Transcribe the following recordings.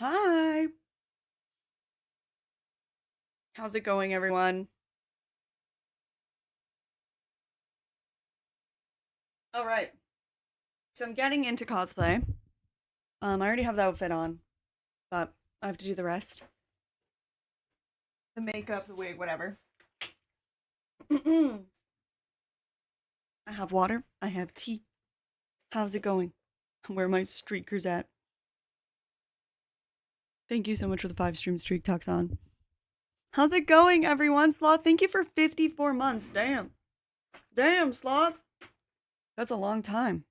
Hi. How's it going, everyone? All right. So I'm getting into cosplay. I already have the outfit on, but I have to do the rest. The makeup, the wig, whatever. I have water. I have tea. How's it going? Where are my streakers at? Thank you so much for the 5 stream streak, Toxon. How's it going, everyone? Sloth, thank you for 54 months. Damn. Damn, Sloth. That's a long time.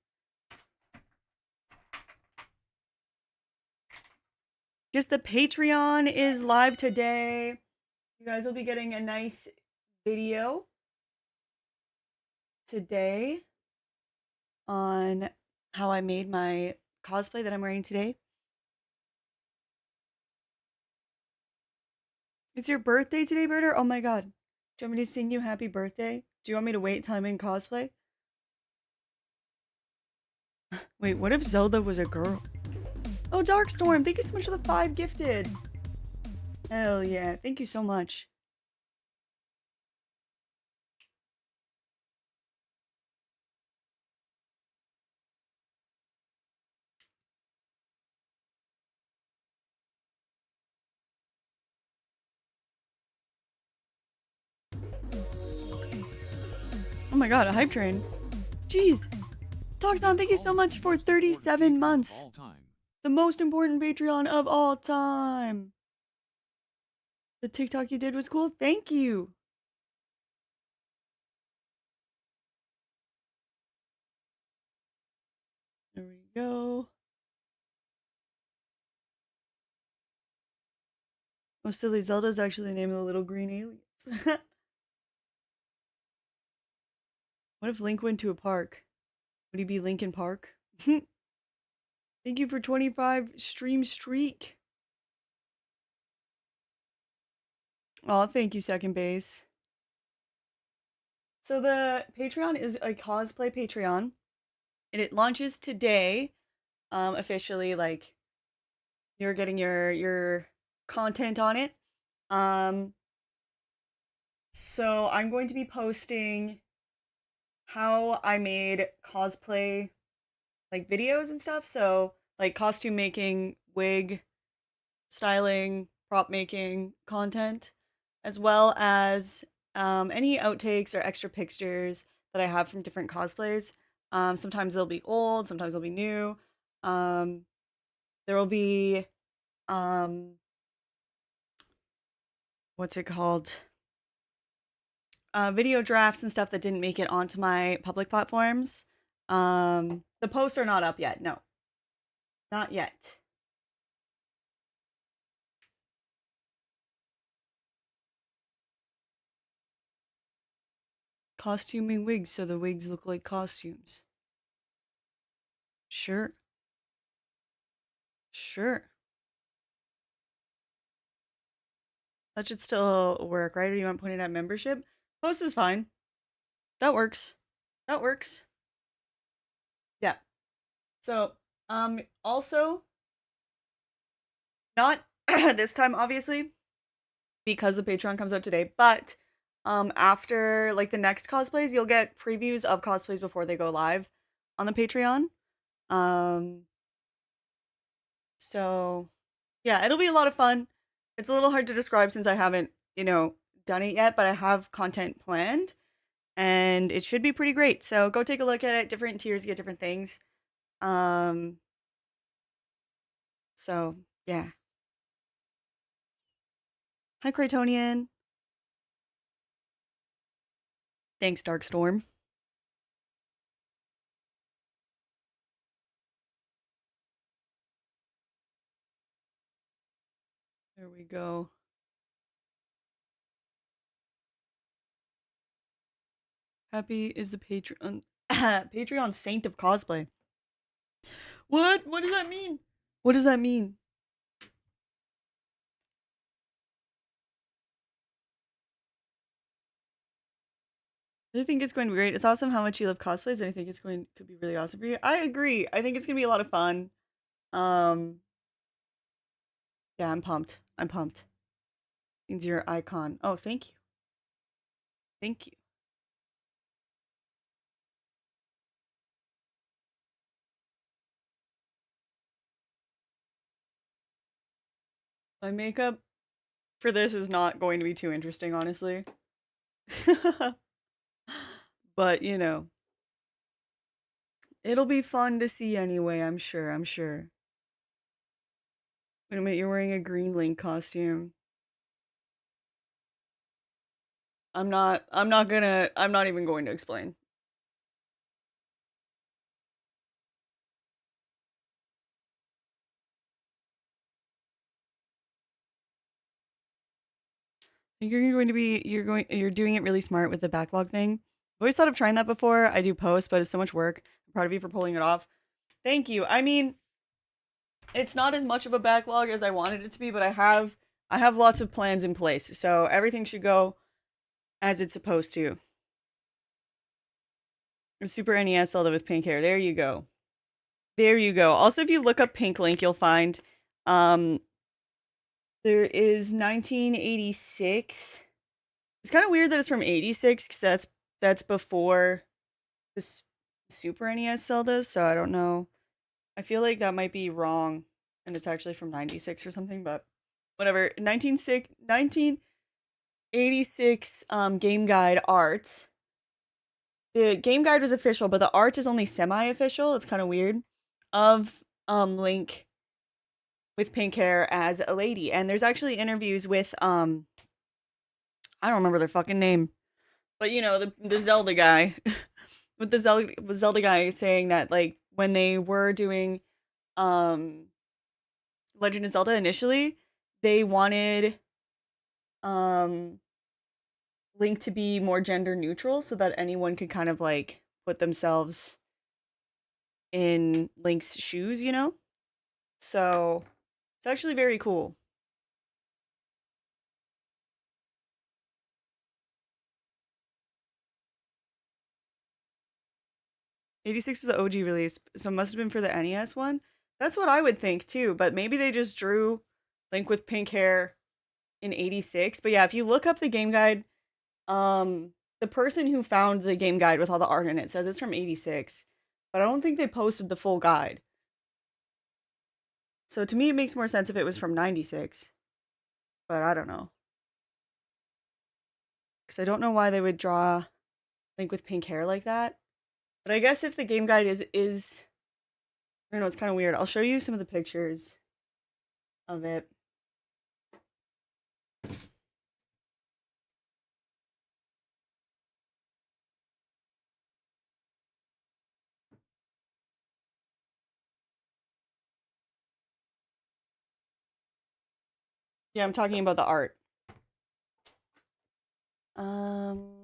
Guess the Patreon is live today. You guys will be getting a nice video today on how I made my cosplay that I'm wearing today. It's your birthday today, Birder? Oh my god. Do you want me to sing you happy birthday? Do you want me to wait till I'm in cosplay? Wait, what if Zelda was a girl? Oh, Darkstorm, thank you so much for the 5 gifted. Hell yeah, thank you so much. Oh my god, a hype train. Jeez. Toxon, thank you so much for 37 months. The most important Patreon of all time. The TikTok you did was cool. Thank you. There we go. Oh, silly. Zelda's actually the name of the little green aliens. What if Link went to a park? Would he be Linkin Park? Thank you for 25 stream streak. Oh, thank you, second base. So the Patreon is a cosplay Patreon, and it launches today. Officially, like you're getting your content on it. Um, so I'm going to be posting how I made cosplay like videos and stuff. So like costume making, wig styling, prop making content, as well as any outtakes or extra pictures that I have from different cosplays. Sometimes they'll be old, sometimes they'll be new. Um, there will be what's it called? Video drafts and stuff that didn't make it onto my public platforms. The posts are not up yet. No, not yet. Costuming wigs so the wigs look like costumes. Sure. Sure. That should still work, right? Or you want to put it at membership? Post is fine. That works. That works. Yeah. So, also, not this time, obviously, because the Patreon comes out today, but after like the next cosplays, you'll get previews of cosplays before they go live on the Patreon. Um, so yeah, it'll be a lot of fun. It's a little hard to describe since I haven't, done it yet, but I have content planned and it should be pretty great. So go take a look at it. Different tiers get different things. Um, so yeah. Hi, Craytonian. Thanks, Darkstorm. There we go. Happy is the Patreon Patreon saint of cosplay. What? What does that mean? What does that mean? I think it's going to be great. It's awesome how much you love cosplays, and I think it's going could be really awesome for you. I agree. I think it's gonna be a lot of fun. Um, Yeah, I'm pumped. I'm pumped. Means your icon. Oh, thank you. Thank you. My makeup for this is not going to be too interesting, honestly. But, you know, it'll be fun to see anyway, I'm sure. I'm sure. Wait a minute, you're wearing a green Link costume. I'm not even going to explain. You're doing it really smart with the backlog thing. I've always thought of trying that before. I do post, but it's so much work. I'm proud of you for pulling it off. Thank you. I mean, it's not as much of a backlog as I wanted it to be, but I have lots of plans in place. So everything should go as it's supposed to. A Super NES Zelda with pink hair. There you go. There you go. Also, if you look up Pink Link, you'll find um there is 1986. It's kind of weird that it's from 86 cuz that's before the Super NES Zelda, so I don't know. I feel like that might be wrong and it's actually from 96 or something, but whatever. 1986 game guide art. The game guide was official, but the art is only semi-official. It's kind of weird. Of Link with pink hair as a lady. And there's actually interviews with I don't remember their fucking name, but you know, the Zelda guy. With the Zelda guy saying that like when they were doing um Legend of Zelda initially, they wanted um Link to be more gender neutral so that anyone could kind of like put themselves in Link's shoes, you know? So it's actually very cool. 86 was the OG release, so it must have been for the NES one. That's what I would think too, but maybe they just drew Link with pink hair in 86. But yeah, if you look up the game guide, the person who found the game guide with all the art in it says it's from 86. But I don't think they posted the full guide. So to me it makes more sense if it was from 96, but I don't know. Cuz I don't know why they would draw Link with pink hair like that. But I guess if the game guide is I don't know, it's kind of weird. I'll show you some of the pictures of it. Yeah, I'm talking about the art. Um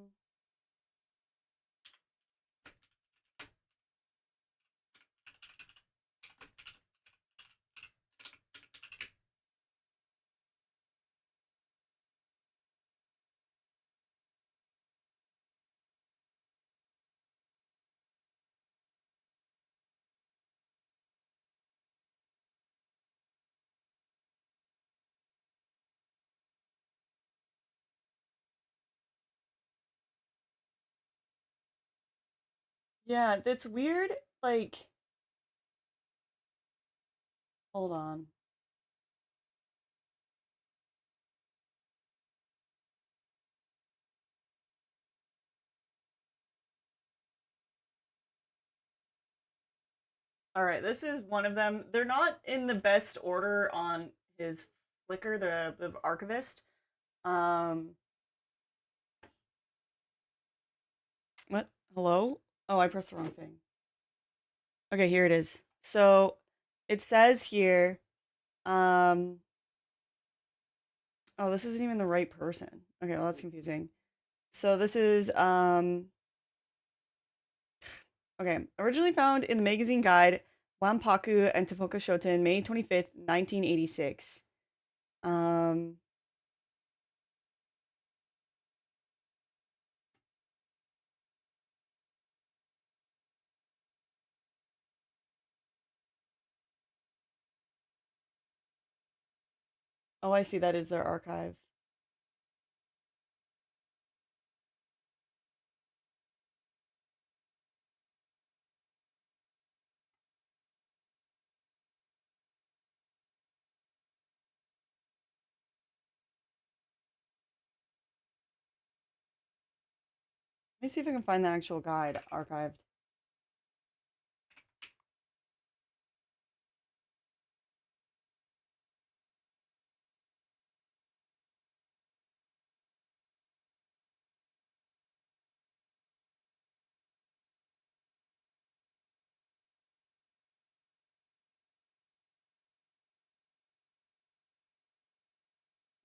yeah, that's weird. Like, hold on. All right, this is one of them. They're not in the best order on his Flickr, the archivist. Um, what? Hello? Oh, I pressed the wrong thing. Okay, here it is. So it says here, um, oh, this isn't even the right person. Okay, well that's confusing. So this is okay, originally found in the magazine guide Wampaku and Topoka Shoten, May 25th, 1986. Um, Oh, I see. That is their archive. Let me see if I can find the actual guide archived.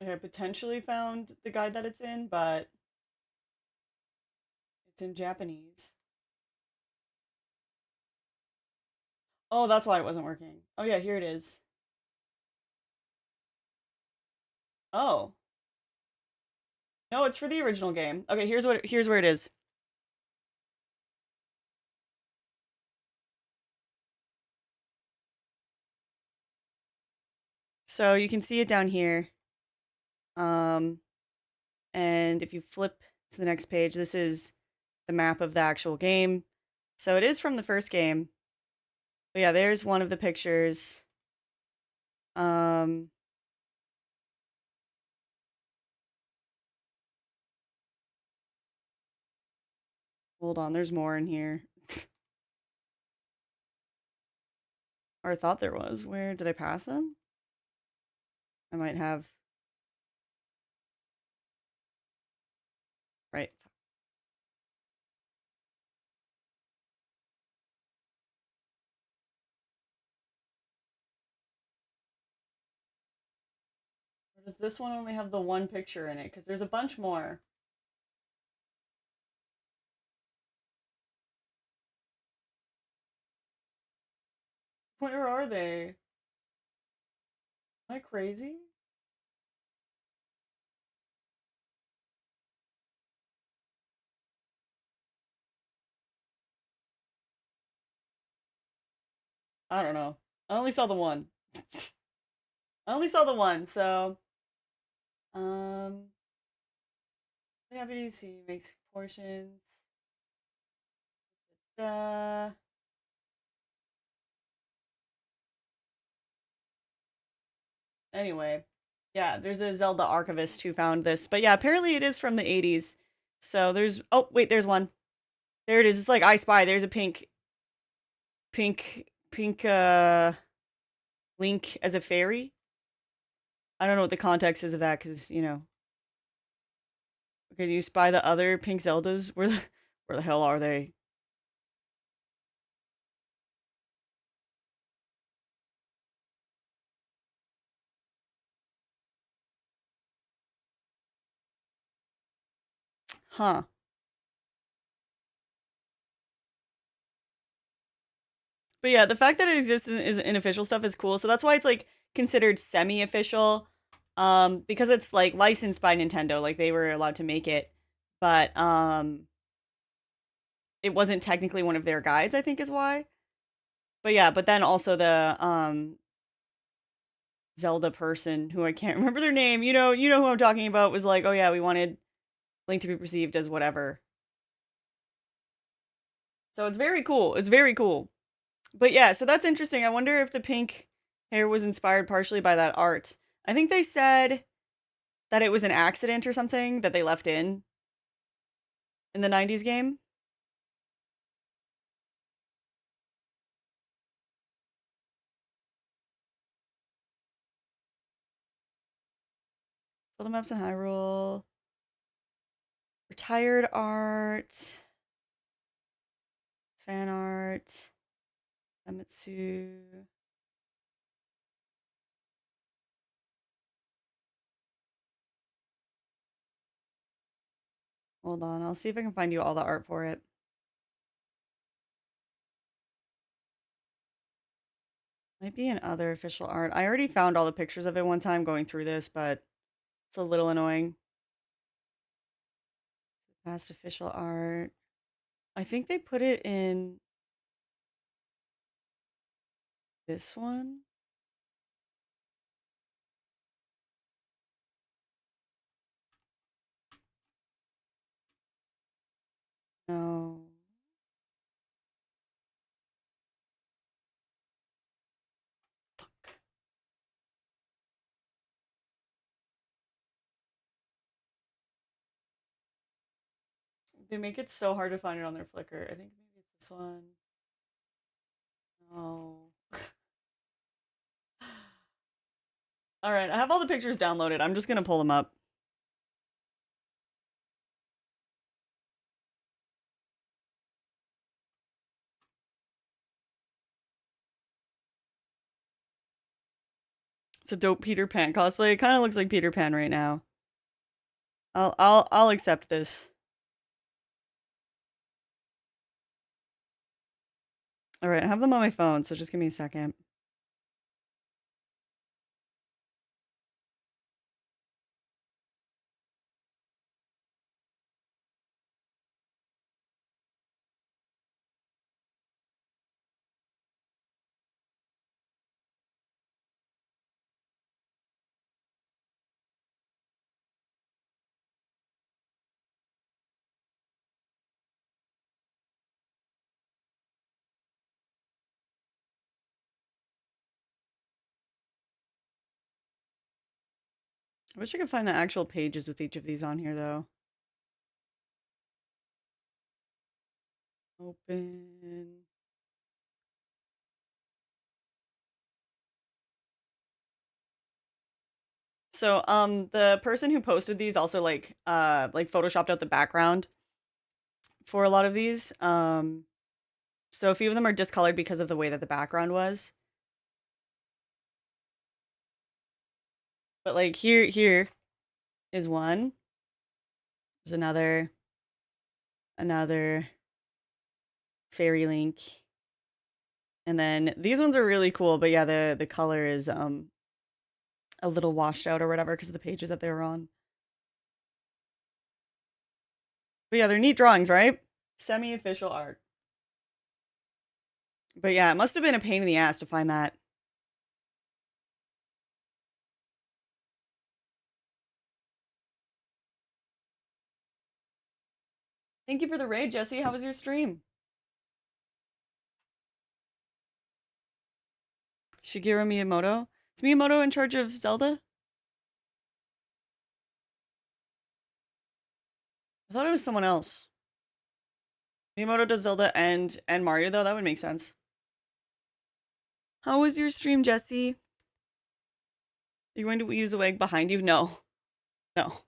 Okay, I potentially found the guide that it's in, but it's in Japanese. Oh, that's why it wasn't working. Oh yeah, here it is. Oh. No, it's for the original game. Okay, here's where it is. So you can see it down here. Um, and if you flip to the next page, this is the map of the actual game. So it is from the first game. But yeah, there's one of the pictures. Um, hold on, there's more in here. Or I thought there was. Where did I pass them? I might have. Right. Or does this one only have the one picture in it? Because there's a bunch more. Where are they? Am I crazy? I don't know. I only saw the one. I only saw the one, so happy to see makes portions. Anyway, yeah, there's a Zelda archivist who found this, but yeah, apparently it is from the 80s. So there's oh wait, there's one. There it is. It's like I Spy. There's a pink Link as a fairy. I don't know what the context is of that because okay, do you spy the other pink Zeldas? Where the hell are they? Huh. But yeah, the fact that it exists in official stuff is cool. So that's why it's like considered semi-official, because it's like licensed by Nintendo, like they were allowed to make it, but it wasn't technically one of their guides. I think is why. But yeah, but then also the Zelda person who I can't remember their name. You know who I'm talking about. Was like, oh yeah, we wanted Link to be perceived as whatever. So it's very cool. It's very cool. But yeah, so that's interesting. I wonder if the pink hair was inspired partially by that art. I think they said that it was an accident or something that they left in the 90s game. Zelda maps in Hyrule, retired art, fan art, Famitsu. Hold on, I'll see if I can find you all the art for it. Might be in other official art. I already found all the pictures of it one time going through this, but it's a little annoying. Past official art. I think they put it in this one. They make it so hard to find it on their Flickr. I think maybe it's this one. Oh. All right, I have all the pictures downloaded. I'm just gonna pull them up. It's a dope Peter Pan cosplay. It kind of looks like Peter Pan right now. I'll accept this. All right, I have them on my phone, so just give me a second. I wish I could find the actual pages with each of these on here, though. Open. So, the person who posted these also like photoshopped out the background for a lot of these. So a few of them are discolored because of the way that the background was. But like here is one. There's another fairy link. And then these ones are really cool, but yeah, the color is a little washed out or whatever because of the pages that they were on. But yeah, they're neat drawings, right? Semi-official art. But yeah, it must have been a pain in the ass to find that. Thank you for the raid, Jesse. How was your stream? Shigeru Miyamoto? Is Miyamoto in charge of Zelda? I thought it was someone else. Miyamoto does Zelda and Mario though. That would make sense. How was your stream, Jesse? Are you going to use the wig behind you? No, no.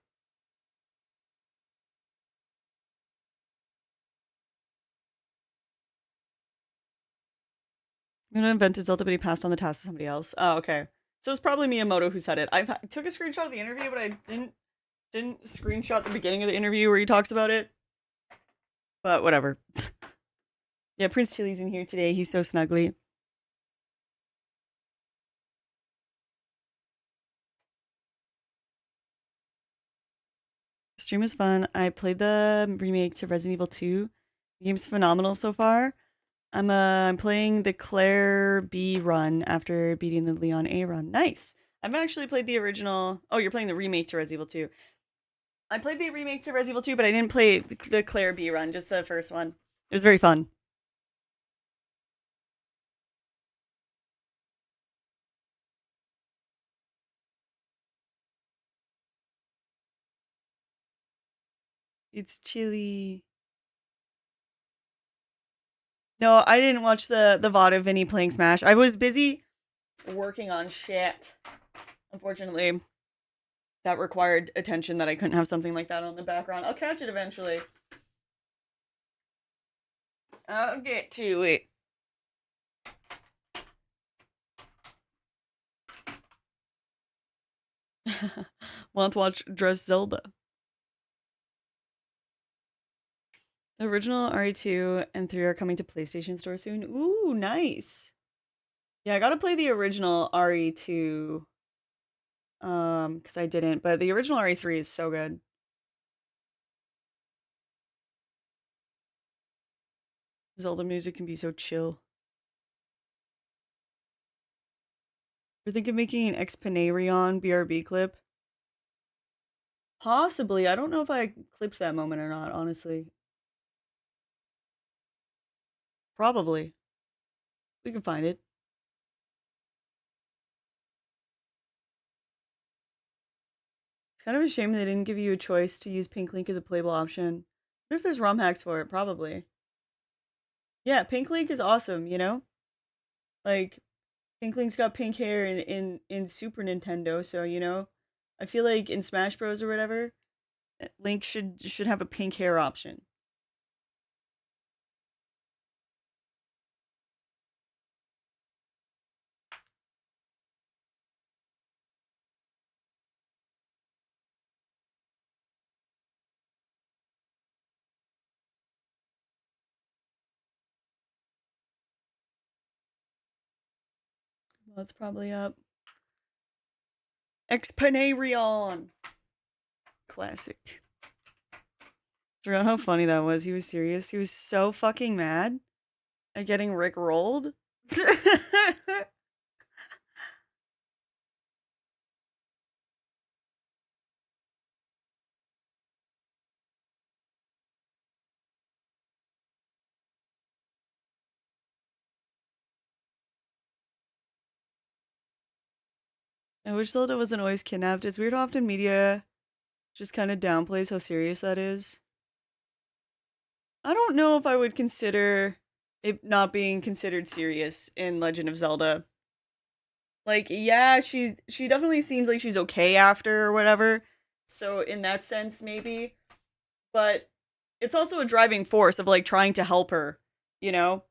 I'm gonna invent Zelda, but he passed on the task to somebody else. Oh, okay. So it's probably Miyamoto who said it. I took a screenshot of the interview, but I didn't screenshot the beginning of the interview where he talks about it. But whatever. Yeah, Prince Chili's in here today. He's so snuggly. The stream was fun. I played the remake to Resident Evil 2. The game's phenomenal so far. I'm playing the Claire B run after beating the Leon A run. Nice. I've actually played the original. Oh, you're playing the remake to Resident Evil 2. I played the remake to Resident Evil 2, but I didn't play the Claire B run, just the first one. It was very fun. It's chilly. No, I didn't watch the VOD of Vinny playing Smash. I was busy working on shit. Unfortunately, that required attention that I couldn't have something like that on the background. I'll catch it eventually. I'll get to it. Want to watch Dress Zelda? The original RE2 and 3 are coming to PlayStation Store soon. Ooh, nice. Yeah, I gotta play the original RE2. Because I didn't, but the original RE3 is so good. Zelda music can be so chill. You're thinking of making an Xpanarion BRB clip? Possibly. I don't know if I clipped that moment or not, honestly. Probably. We can find it. It's kind of a shame they didn't give you a choice to use Pink Link as a playable option. What if there's ROM hacks for it? Probably. Yeah, Pink Link is awesome, you know? Like Pink Link's got pink hair in Super Nintendo, so you know, I feel like in Smash Bros or whatever, Link should have a pink hair option. Well, that's probably up. Expanarion. Classic. Forgot how funny that was. He was serious. He was so fucking mad at getting Rick rolled. I wish Zelda wasn't always kidnapped. It's weird how often media just kind of downplays how serious that is. I don't know if I would consider it not being considered serious in Legend of Zelda. Like, yeah, she definitely seems like she's okay after or whatever. So in that sense, maybe. But it's also a driving force of like trying to help her, you know?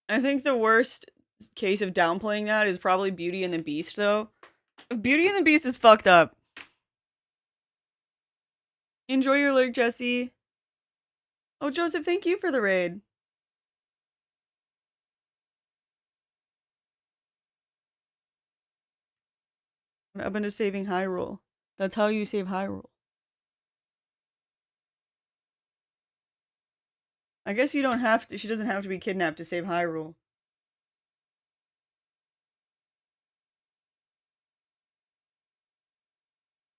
I think the worst case of downplaying that is probably Beauty and the Beast, though. Beauty and the Beast is fucked up. Enjoy your lurk, Jesse. Oh, Joseph, thank you for the raid. What happened to saving Hyrule? That's how you save Hyrule. I guess you don't have to. She doesn't have to be kidnapped to save Hyrule.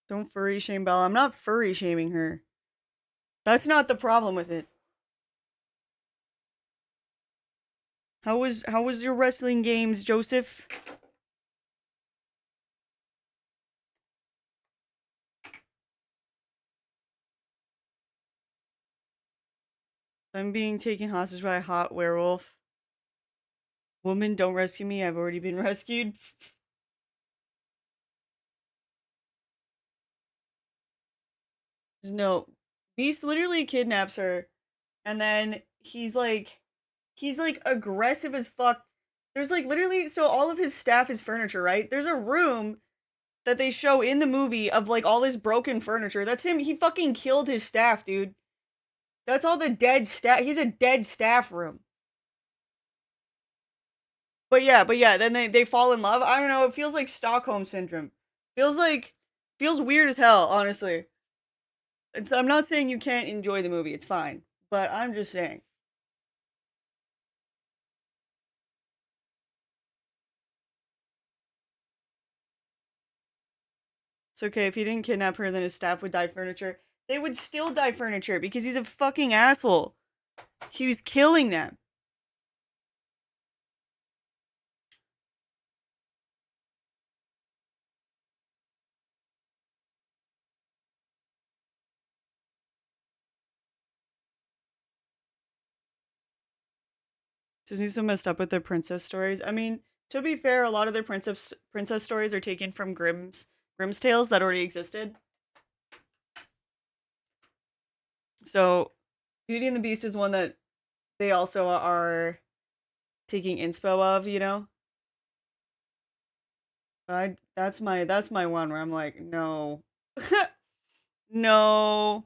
Don't furry shame Bella. I'm not furry shaming her. That's not the problem with it. How was your wrestling games, Joseph? I'm being taken hostage by a hot werewolf. Woman, don't rescue me. I've already been rescued. No. Beast literally kidnaps her and then he's like aggressive as fuck. There's like literally so all of his staff is furniture, right? There's a room that they show in the movie of like all his broken furniture. That's him. He fucking killed his staff, dude. That's all the dead staff. He's a dead staff room. But yeah, then they fall in love. I don't know. It feels like Stockholm syndrome. Feels like feels weird as hell, honestly. I'm not saying you can't enjoy the movie. It's fine, but I'm just saying. It's okay if he didn't kidnap her, then his staff would die furniture. They would still die furniture because he's a fucking asshole. He was killing them. Disney's so messed up with their princess stories. I mean, to be fair, a lot of their princess stories are taken from Grimm's tales that already existed. So, Beauty and the Beast is one that they also are taking inspo of, you know. But that's my one where I'm like, no, no.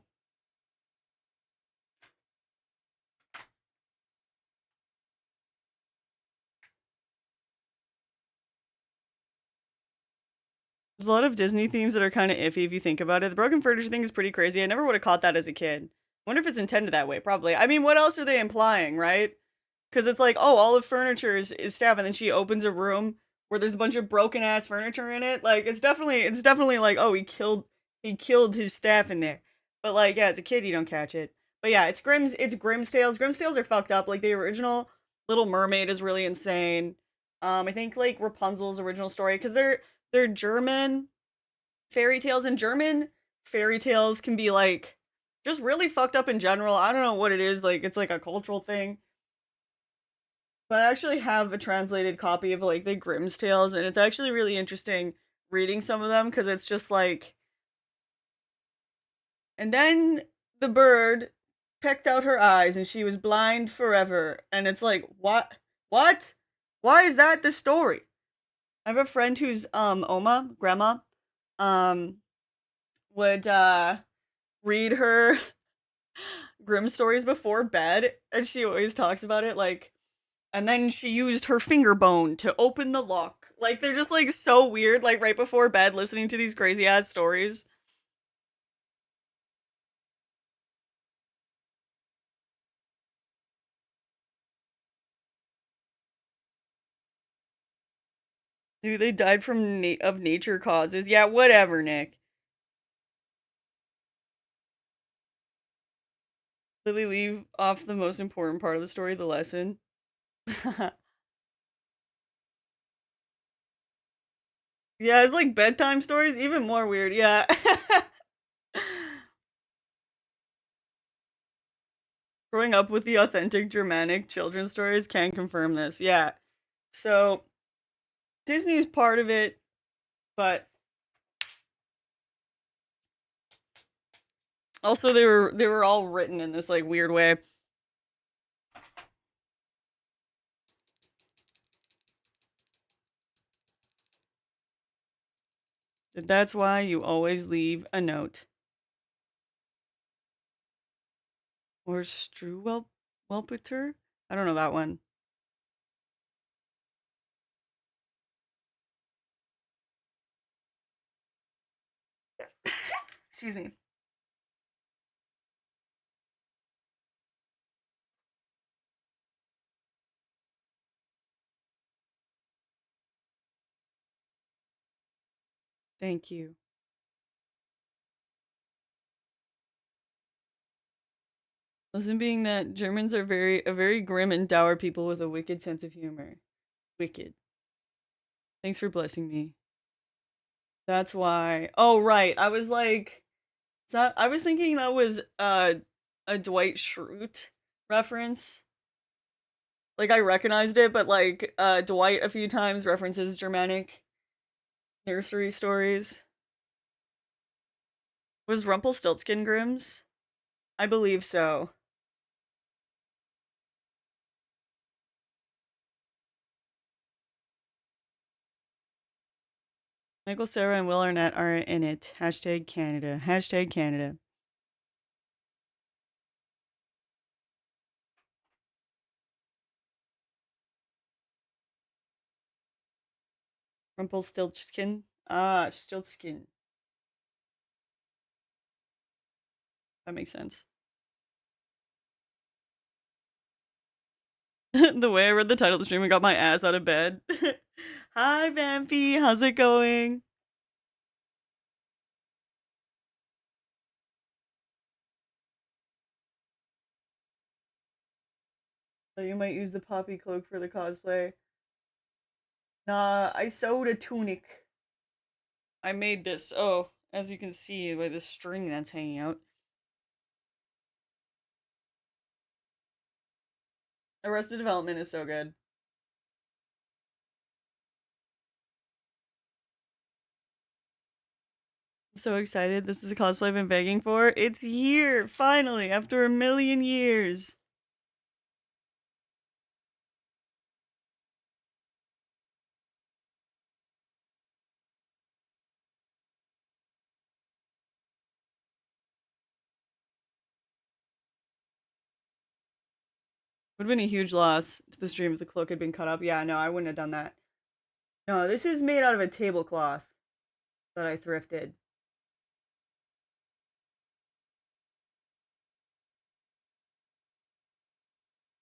There's a lot of Disney themes that are kind of iffy if you think about it. The broken furniture thing is pretty crazy. I never would have caught that as a kid. Wonder if it's intended that way. Probably. I mean, what else are they implying, right? Because it's like, oh, all the furniture is staff, and then she opens a room where there's a bunch of broken ass furniture in it. Like, it's definitely like, oh, he killed his staff in there. But like, yeah, as a kid, you don't catch it. But yeah, it's Grimm's tales. Grimm's tales are fucked up. Like the original Little Mermaid is really insane. I think like Rapunzel's original story because they're German fairy tales in German, fairy tales can be like just really fucked up in general. I don't know what it is, like it's like a cultural thing. But I actually have a translated copy of like the Grimm's tales, and it's actually really interesting reading some of them because it's just like, and then the bird pecked out her eyes and she was blind forever. And it's like, what? What? Why is that the story? I have a friend who's Oma, grandma, um would read her Grimm stories before bed, and she always talks about it like, and then she used her finger bone to open the lock. Like they're just like so weird, like right before bed listening to these crazy ass stories. Maybe they died from of nature causes. Yeah, whatever, Nick. Did they leave off the most important part of the story, the lesson? Yeah, it's like bedtime stories, even more weird. Yeah. Growing up with the authentic Germanic children's stories can confirm this. Yeah. So Disney's part of it, but also they were all written in this like weird way. That's why you always leave a note. Or Struwelpeter? I don't know that one. Excuse me. Thank you. Lesson being that Germans are very grim and dour people with a wicked sense of humor. Wicked. Thanks for blessing me. That's why. Oh right. I was like, I was thinking that was a Dwight Schrute reference. Like I recognized it, but like Dwight a few times references Germanic nursery stories. Was Rumpelstiltskin Grimm's? I believe so. Michael, Sarah, and Will Arnett are in it. Hashtag Canada. Hashtag Canada. Rumpelstiltskin. Ah, Stiltskin. That makes sense. The way I read the title of the stream and got my ass out of bed. Hi, Vampy. How's it going? So you might use the poppy cloak for the cosplay. Nah, I sewed a tunic. I made this. Oh, as you can see by the string that's hanging out. Arrested Development is so good. So excited. This is a cosplay I've been begging for. It's here, finally, after a million years. Would have been a huge loss to the stream if the cloak had been cut up. Yeah, no, I wouldn't have done that. No, this is made out of a tablecloth that I thrifted.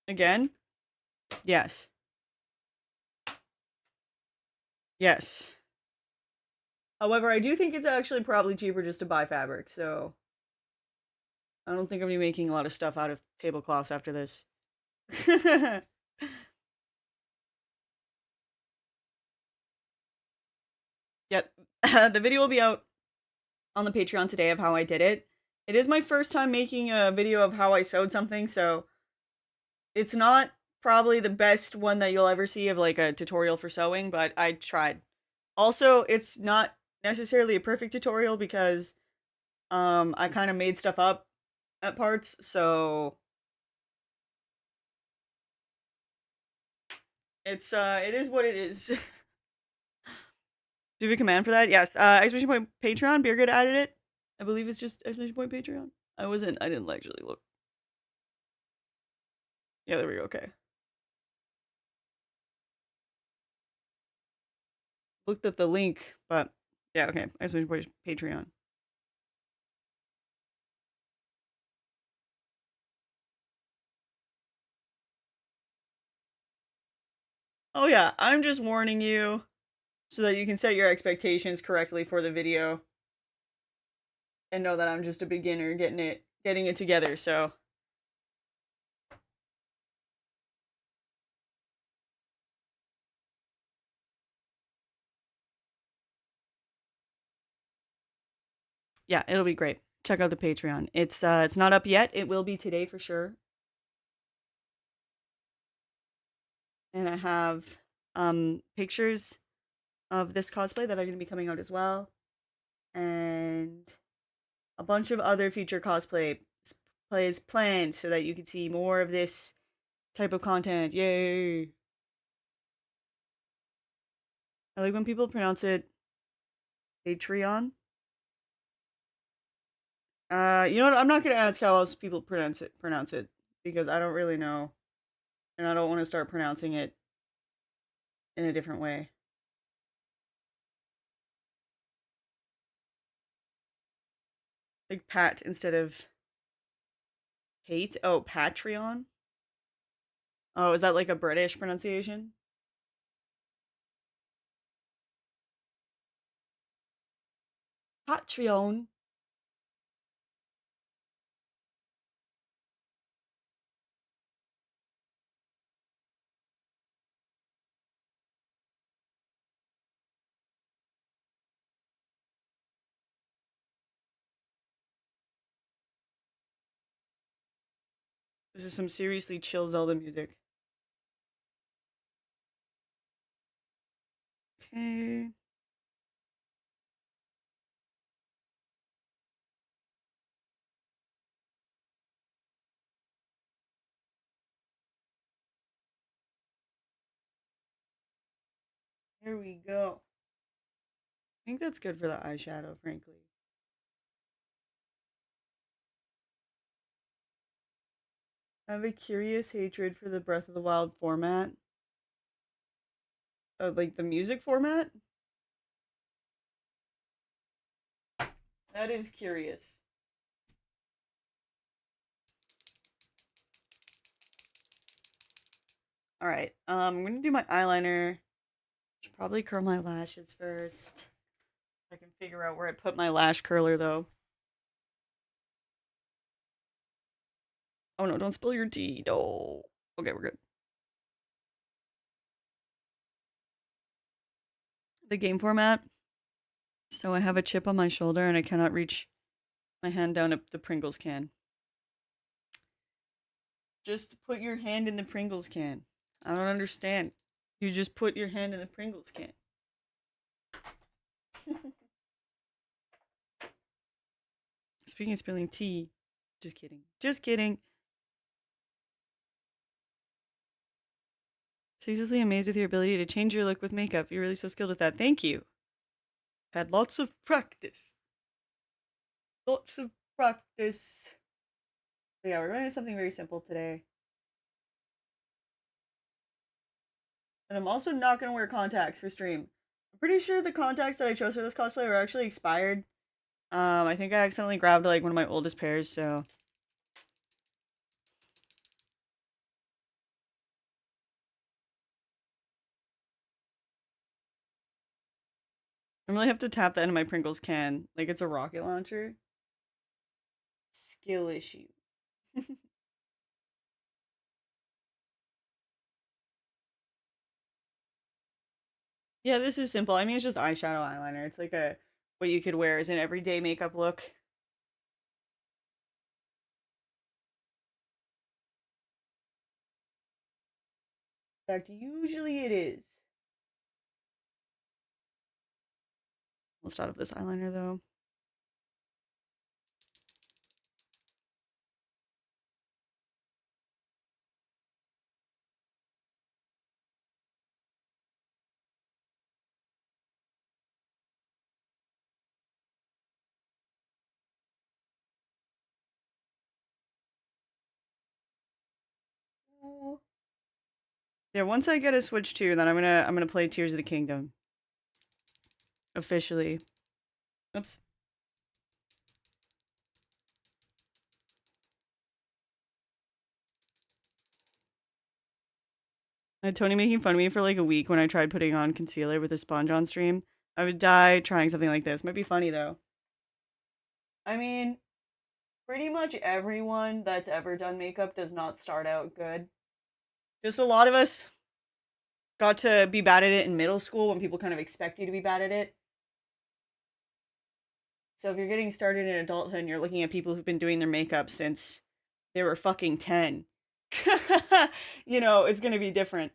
Again? Yes. Yes. However, I do think it's actually probably cheaper just to buy fabric, so I don't think I'm gonna be making a lot of stuff out of tablecloths after this. Yep. The video will be out on the Patreon today of how I did it. It is my first time making a video of how I sewed something, so it's not probably the best one that you'll ever see of like a tutorial for sewing, but I tried. Also, it's not necessarily a perfect tutorial because I kind of made stuff up at parts, so it is what it is. Do we have a command for that? Yes. Exclamation point Patreon. Beergood added it. I believe it's just exclamation point Patreon. I didn't actually look. Yeah, there we go. Okay. Looked at the link, but yeah, okay. Exclamation point Patreon. Oh yeah, I'm just warning you so that you can set your expectations correctly for the video and know that I'm just a beginner getting it together. So yeah, it'll be great. Check out the Patreon. It's not up yet. It will be today for sure. And I have pictures of this cosplay that are going to be coming out as well, and a bunch of other future cosplay plays planned so that you can see more of this type of content. Yay! I like when people pronounce it Patreon. You know what? I'm not gonna ask how else people pronounce it because I don't really know, and I don't want to start pronouncing it in a different way. Like Pat instead of hate. Oh, Patreon. Oh, is that like a British pronunciation? Patreon. This is some seriously chill Zelda music. Okay. There we go. I think that's good for the eyeshadow, frankly. I have a curious hatred for the Breath of the Wild format. Like the music format? That is curious. Alright, I'm gonna do my eyeliner. Should probably curl my lashes first. I can figure out where I put my lash curler though. Oh no, don't spill your tea. No. Okay, we're good. The game format. So I have a chip on my shoulder and I cannot reach my hand down the Pringles can. Just put your hand in the Pringles can. I don't understand. You just put your hand in the Pringles can. Speaking of spilling tea, just kidding. Just kidding. Ceaselessly amazed with your ability to change your look with makeup. You're really so skilled at that. Thank you. Had lots of practice. Lots of practice. But yeah, we're going to do something very simple today. And I'm also not going to wear contacts for stream. I'm pretty sure the contacts that I chose for this cosplay were actually expired. I think I accidentally grabbed like one of my oldest pairs, so I really have to tap that into my Pringles can like it's a rocket launcher. Skill issue. Yeah, this is simple. I mean, it's just eyeshadow eyeliner. It's like a what you could wear as an everyday makeup look. In fact, usually it is. Let's start with this eyeliner though. Yeah, once I get a Switch 2, then I'm gonna play Tears of the Kingdom. Officially. Oops. I had Tony making fun of me for like a week when I tried putting on concealer with a sponge on stream. I would die trying something like this. Might be funny though. I mean, pretty much everyone that's ever done makeup does not start out good. Just a lot of us got to be bad at it in middle school when people kind of expect you to be bad at it. So if you're getting started in adulthood and you're looking at people who've been doing their makeup since they were fucking 10, you know, it's gonna be different.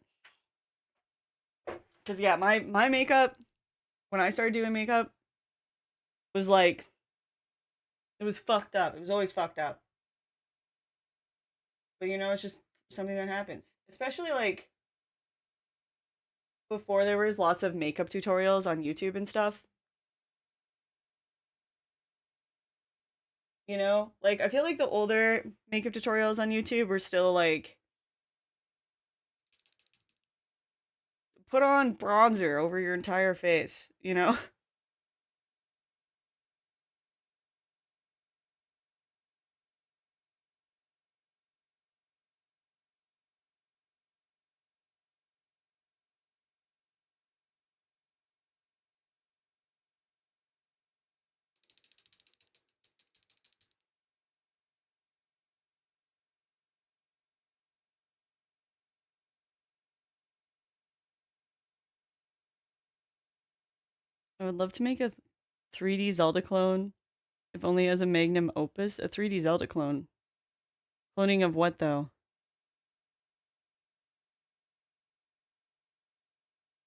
Cause yeah, my makeup when I started doing makeup was like it was fucked up. It was always fucked up. But you know, it's just something that happens. Especially like before there was lots of makeup tutorials on YouTube and stuff. You know? Like I feel like the older makeup tutorials on YouTube were still like put on bronzer over your entire face, you know? I would love to make a 3D Zelda clone, if only as a magnum opus. A 3D Zelda clone. Cloning of what though?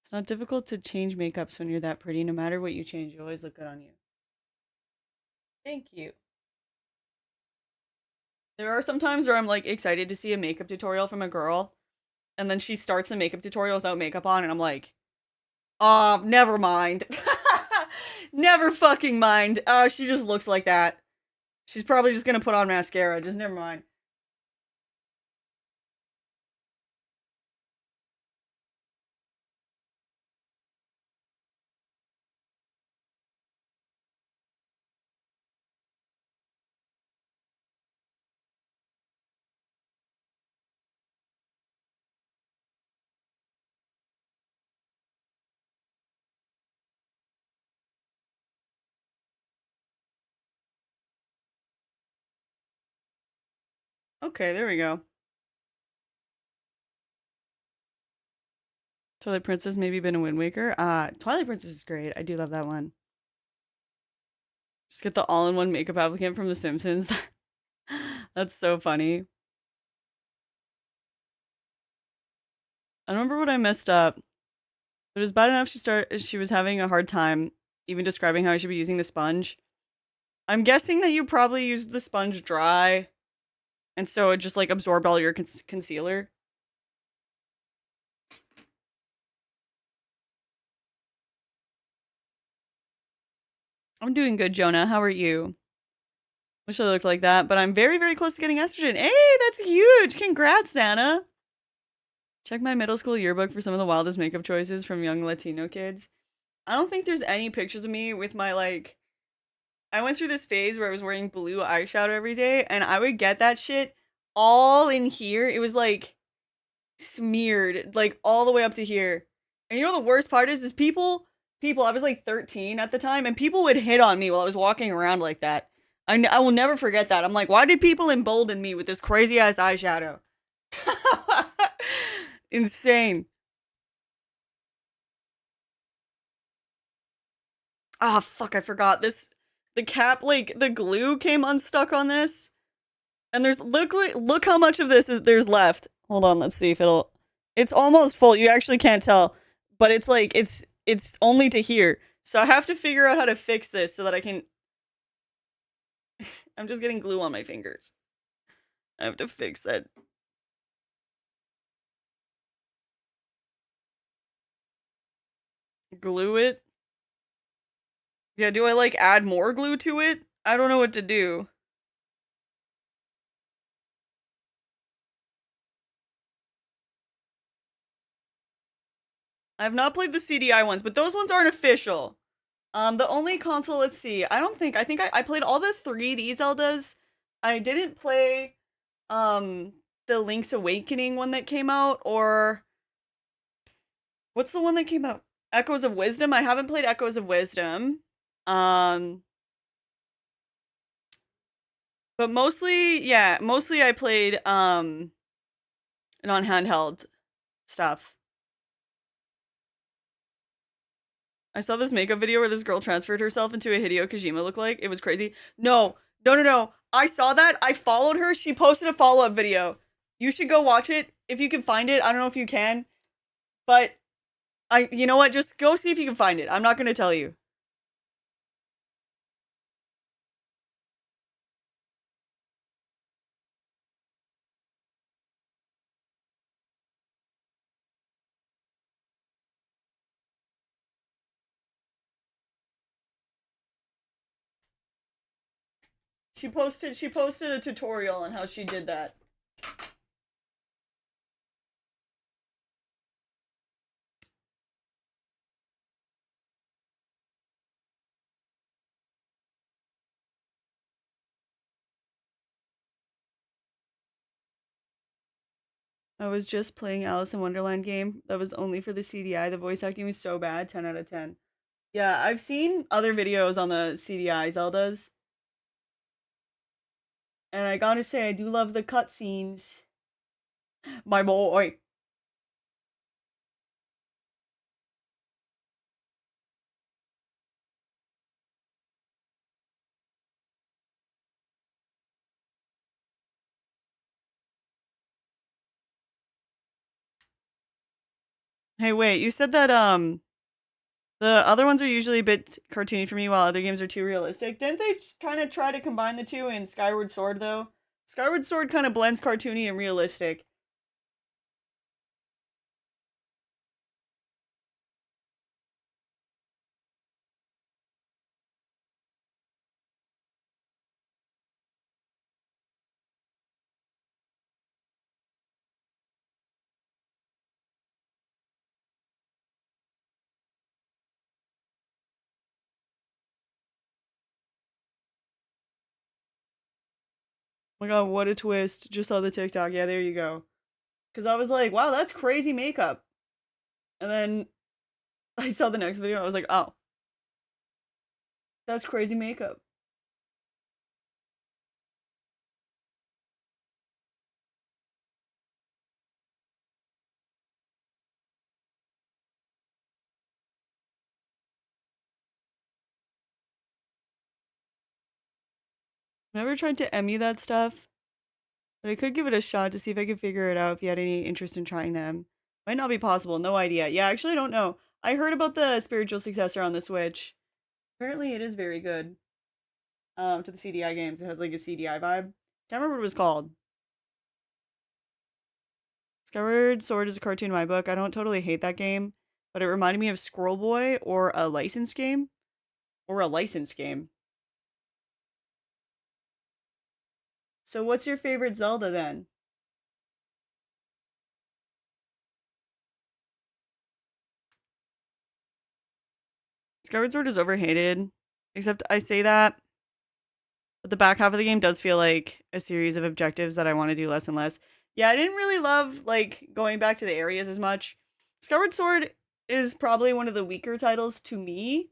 It's not difficult to change makeups when you're that pretty. No matter what you change, you always look good on you. Thank you. There are some times where I'm like excited to see a makeup tutorial from a girl, and then she starts the makeup tutorial without makeup on, and I'm like, never mind. Never fucking mind. She just looks like that. She's probably just gonna put on mascara. Just never mind. Okay, there we go. Twilight Princess maybe been a Wind Waker. Twilight Princess is great. I do love that one. Just get the all-in-one makeup applicant from The Simpsons. That's so funny. I remember when I messed up. It was bad enough she was having a hard time even describing how I should be using the sponge. I'm guessing that you probably used the sponge dry, and so it just like absorbed all your concealer. I'm doing good, Jonah. How are you? Wish I looked like that, but I'm very, very close to getting estrogen. Hey, that's huge! Congrats, Santa! Check my middle school yearbook for some of the wildest makeup choices from young Latino kids. I don't think there's any pictures of me with my like. I went through this phase where I was wearing blue eyeshadow every day, and I would get that shit all in here. It was like smeared, like all the way up to here. And you know the worst part is people. I was like 13 at the time, and people would hit on me while I was walking around like that. I will never forget that. I'm like, why did people embolden me with this crazy ass eyeshadow? Insane. Ah, fuck, I forgot this. The cap, like, the glue came unstuck on this. And there's, look how much of this is there's left. Hold on, let's see if it'll, it's almost full. You actually can't tell. But it's like, it's only to here. So I have to figure out how to fix this so that I can, I'm just getting glue on my fingers. I have to fix that. Glue it? Yeah, do I like add more glue to it? I don't know what to do. I have not played the CDI ones, but those ones aren't official. The only console, let's see, I think I played all the 3D Zeldas. I didn't play, the Link's Awakening one that came out, or what's the one that came out? Echoes of Wisdom? I haven't played Echoes of Wisdom. Um, but mostly, yeah, mostly I played, non-handheld stuff. I saw this makeup video where this girl transferred herself into a Hideo Kojima look-alike. It was crazy. No, no, no, no. I saw that. I followed her. She posted a follow-up video. You should go watch it if you can find it. I don't know if you can, but you know what? Just go see if you can find it. I'm not gonna tell you. She posted a tutorial on how she did that. I was just playing Alice in Wonderland game that was only for the CDI. The voice acting was so bad, 10 out of 10. Yeah, I've seen other videos on the CDI Zeldas, and I gotta say, I do love the cutscenes. My boy. Hey, wait, you said that, the other ones are usually a bit cartoony for me while other games are too realistic. Didn't they kind of try to combine the two in Skyward Sword, though? Skyward Sword kind of blends cartoony and realistic. Oh my god, what a twist. Just saw the TikTok. Yeah, there you go. Because I was like, wow, that's crazy makeup. And then I saw the next video. I was like, oh, that's crazy makeup. I never tried to Emmy that stuff, but I could give it a shot to see if I could figure it out if you had any interest in trying them. Might not be possible. No idea. Yeah, actually, I don't know. I heard about the spiritual successor on the Switch. Apparently, it is very good. To the CDI games, it has like a CDI vibe. Can't remember what it was called. Skyward Sword is a cartoon in my book. I don't totally hate that game, but it reminded me of Squirrel Boy or a licensed game. Or a licensed game. So, what's your favorite Zelda then? Skyward Sword is overhated. Except I say that, but the back half of the game does feel like a series of objectives that I want to do less and less. Yeah, I didn't really love like going back to the areas as much. Skyward Sword is probably one of the weaker titles to me,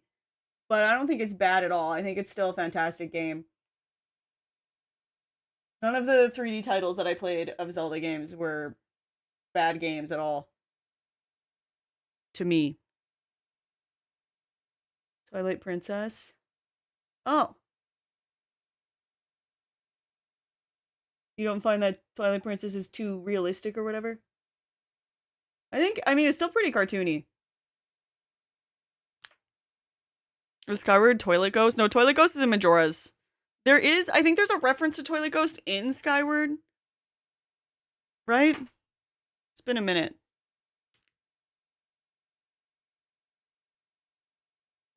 but I don't think it's bad at all. I think it's still a fantastic game. None of the 3D titles that I played of Zelda games were bad games at all to me. Twilight Princess. Oh, you don't find that Twilight Princess is too realistic or whatever? I mean, it's still pretty cartoony. Or Skyward Toilet Ghost? No, Toilet Ghost is in Majora's. I think there's a reference to Toilet Ghost in Skyward, right? It's been a minute.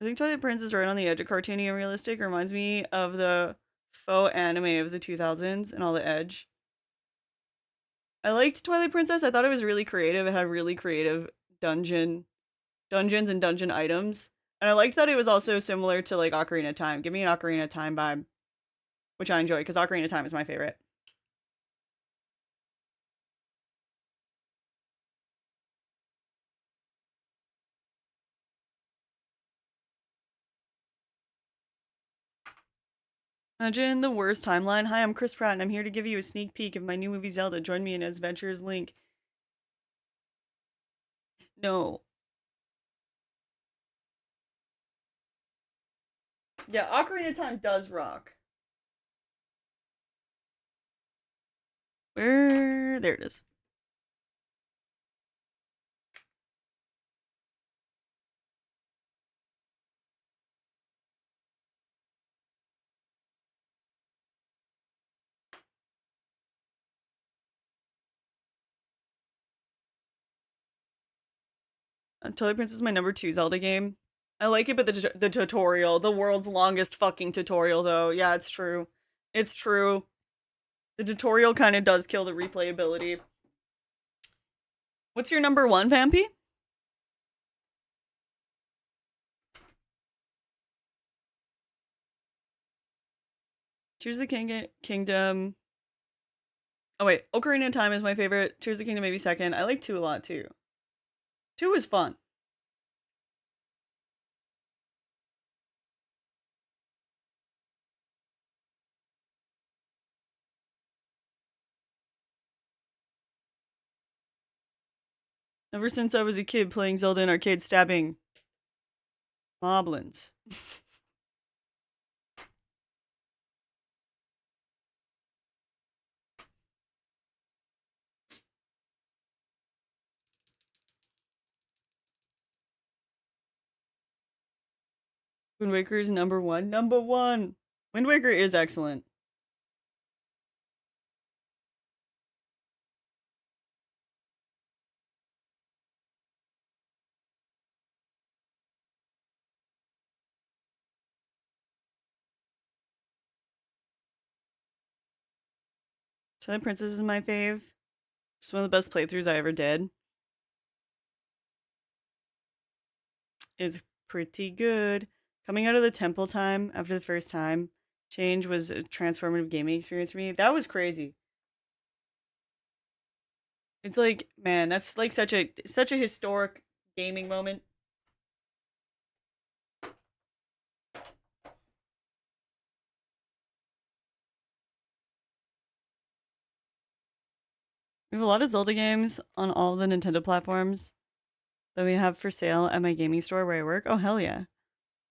I think Twilight Princess is right on the edge of cartoony and realistic. It reminds me of the faux anime of the 2000s and all the edge. I liked Twilight Princess. I thought it was really creative. It had really creative dungeons and dungeon items. And I liked that it was also similar to like Ocarina of Time. Give me an Ocarina of Time vibe, which I enjoy because Ocarina of Time is my favorite. Imagine the worst timeline. Hi, I'm Chris Pratt, and I'm here to give you a sneak peek of my new movie Zelda. Join me in Adventures Link. No. Yeah, Ocarina of Time does rock. Where? There it is. Twilight Princess is my number 2 Zelda game. I like it, but the tutorial, the world's longest fucking tutorial, though. Yeah, it's true. It's true. The tutorial kind of does kill the replayability. What's your number 1, Vampy? Tears of the Kingdom. Oh wait, Ocarina of Time is my favorite. Tears of the Kingdom maybe second. I like 2 a lot too. 2 is fun. Ever since I was a kid playing Zelda in arcade stabbing moblins. Wind Waker is number 1. Number 1! Wind Waker is excellent. Twilight Princess is my fave. It's one of the best playthroughs I ever did. It's pretty good. Coming out of the temple time after the first time change was a transformative gaming experience for me. That was crazy. It's like, man, that's like such a historic gaming moment. We have a lot of Zelda games on all the Nintendo platforms that we have for sale at my gaming store where I work. Oh, hell yeah.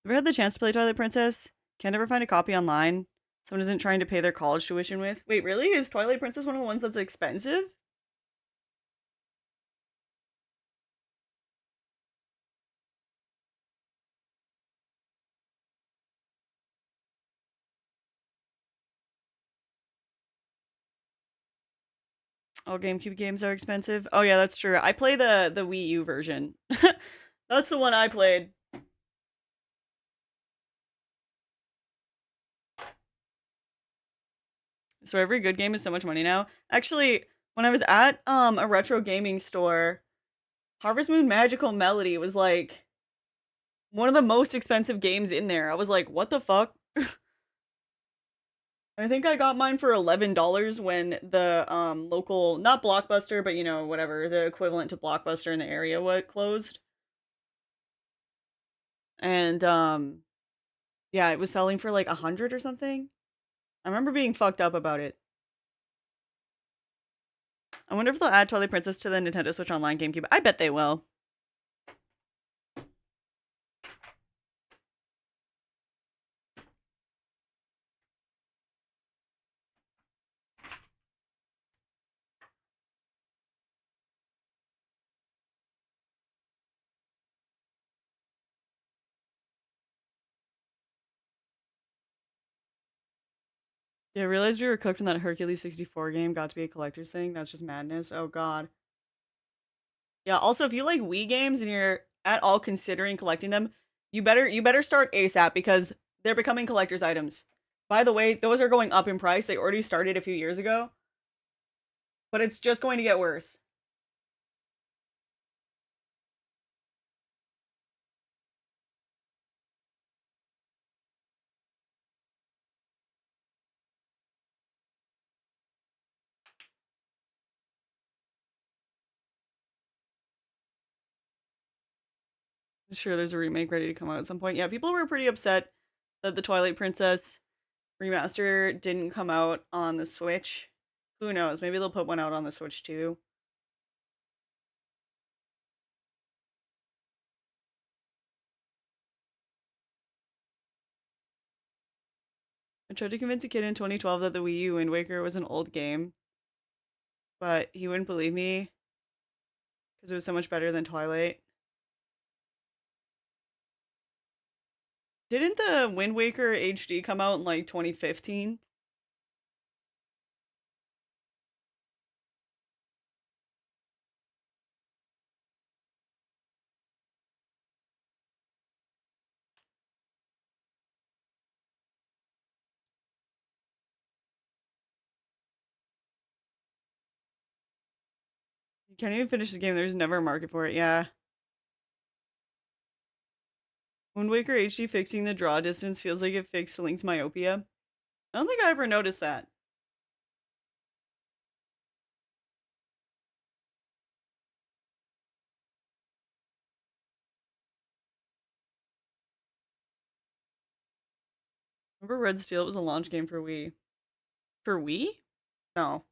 Ever had the chance to play Twilight Princess? Can't ever find a copy online. Someone isn't trying to pay their college tuition with. Wait, really? Is Twilight Princess one of the ones that's expensive? All GameCube games are expensive. Oh yeah, that's true. I play the Wii U version. That's the one I played. So every good game is so much money now. Actually, when I was at a retro gaming store, Harvest Moon Magical Melody was like one of the most expensive games in there. I was like, what the fuck? I think I got mine for $11 when the local, not Blockbuster, but you know, whatever, the equivalent to Blockbuster in the area what closed. And yeah, it was selling for like 100 or something. I remember being fucked up about it. I wonder if they'll add Twilight Princess to the Nintendo Switch Online GameCube. I bet they will. Yeah, I realized we were cooked when that Hercules 64 game got to be a collector's thing. That's just madness. Oh god. Yeah, also if you like Wii games and you're at all considering collecting them, you better start ASAP because they're becoming collector's items. By the way, those are going up in price. They already started a few years ago, but it's just going to get worse. Sure, there's a remake ready to come out at some point. Yeah, people were pretty upset that the Twilight Princess remaster didn't come out on the Switch. Who knows? Maybe they'll put one out on the Switch too. I tried to convince a kid in 2012 that the Wii U Wind Waker was an old game, but he wouldn't believe me because it was so much better than Twilight. Didn't the Wind Waker HD come out in like 2015? You can't even finish the game. There's never a market for it. Yeah. Wind Waker HD fixing the draw distance feels like it fixed Link's myopia. I don't think I ever noticed that. Remember Red Steel? It was a launch game for Wii. For Wii? No.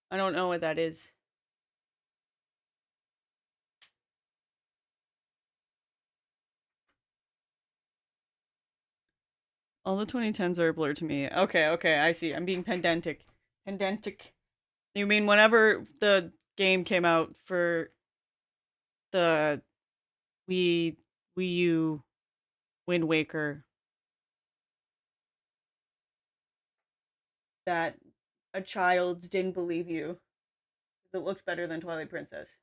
I don't know what that is. All the 2010s are a blur to me. Okay, okay, I see. I'm being pedantic. Pedantic. You mean whenever the game came out for the Wii Wii U Wind Waker that a child didn't believe you because it looked better than Twilight Princess.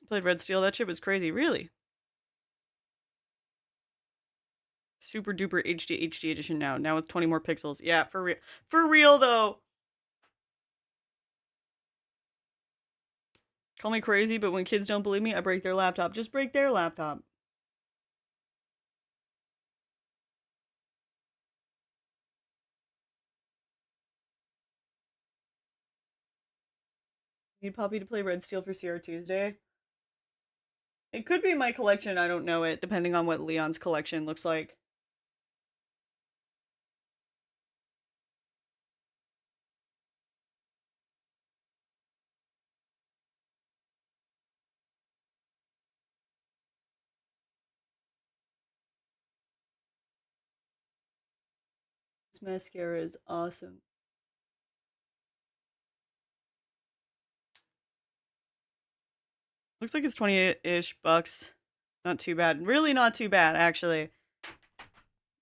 Played Red Steel. That shit was crazy. Really? Super duper HD edition now. Now with 20 more pixels. Yeah, for real. For real though. Call me crazy, but when kids don't believe me, I break their laptop. Just break their laptop. Need Poppy to play Red Steel for CR Tuesday. It could be my collection. I don't know it, depending on what Leon's collection looks like. This mascara is awesome. Looks like it's 20-ish bucks. Not too bad. Really not too bad, actually.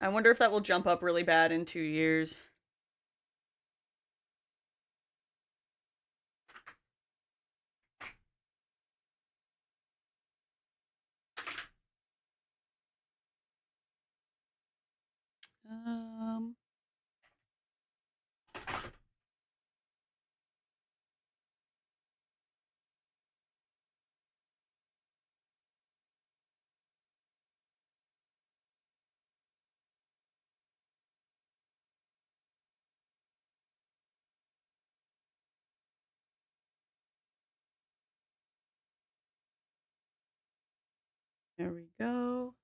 I wonder if that will jump up really bad in 2 years. Um, there we go.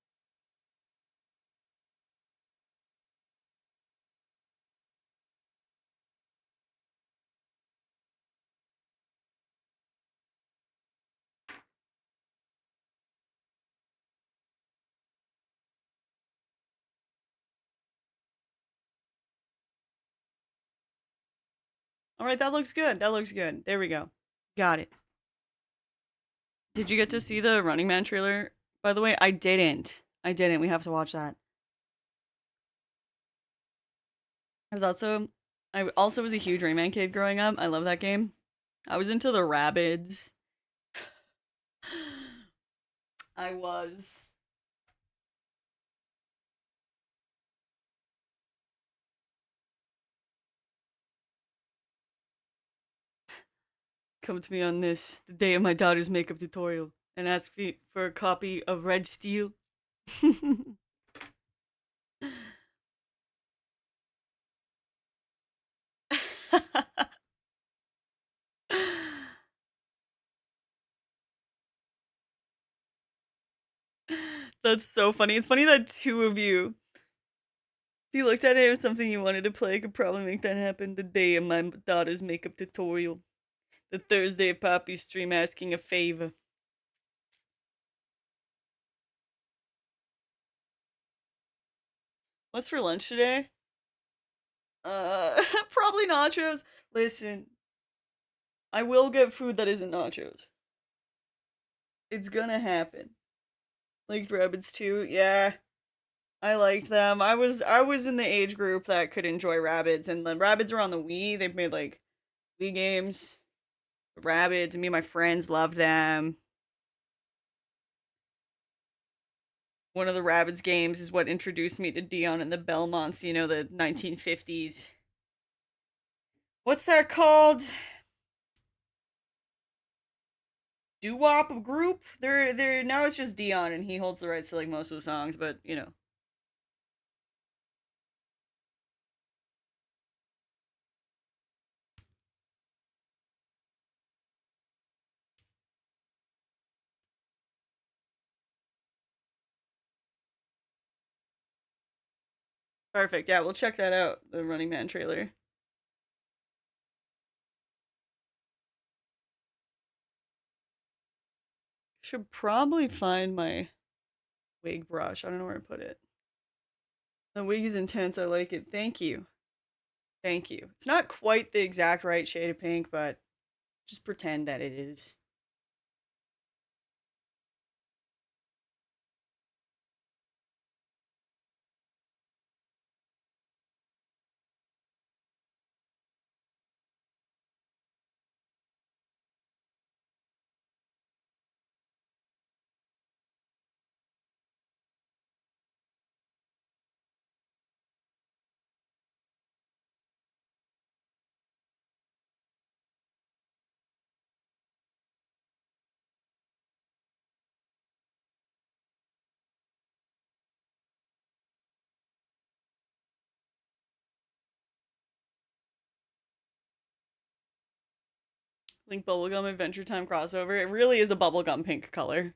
All right, that looks good. That looks good. There we go. Got it. Did you get to see the Running Man trailer? By the way, I didn't. I didn't. We have to watch that. I also was a huge Rayman kid growing up. I love that game. I was into the Rabbids. I was. Come to me on this, the day of my daughter's makeup tutorial, and ask for a copy of Red Steel. That's so funny. It's funny that two of you, if you looked at it as something you wanted to play, I could probably make that happen the day of my daughter's makeup tutorial. The Thursday of Poppy stream asking a favor. What's for lunch today? Probably nachos. Listen, I will get food that isn't nachos. It's gonna happen. Like rabbits too. Yeah, I liked them. I was in the age group that could enjoy rabbits, and the rabbits are on the Wii. They've made like Wii games. Rabbits, and me and my friends loved them. One of the rabbits games is what introduced me to Dion and the Belmonts. You know, the 1950s. What's that called? Doo-wop group. They're now it's just Dion, and he holds the rights to like most of the songs. But you know, perfect. Yeah, we'll check that out. The Running Man trailer. Should probably find my wig brush. I don't know where to put it. The wig is intense. I like it. Thank you. Thank you. It's not quite the exact right shade of pink, but just pretend that it is. Link Bubblegum Adventure Time crossover. It really is a bubblegum pink color.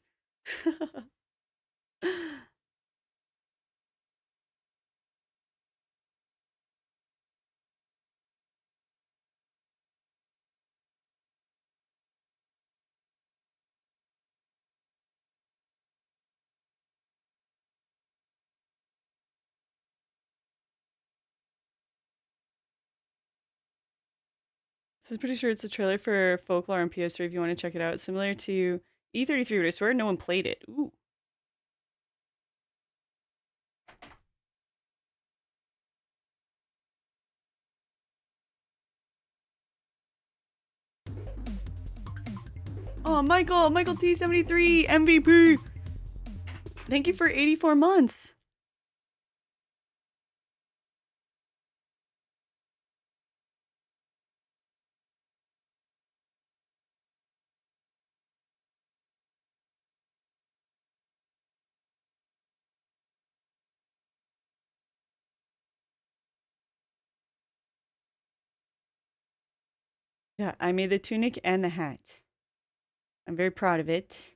So I'm pretty sure it's a trailer for Folklore on PS3 if you want to check it out. It's similar to E33, but I swear no one played it. Ooh. Oh, Michael T73 MVP. Thank you for 84 months. Yeah, I made the tunic and the hat. I'm very proud of it.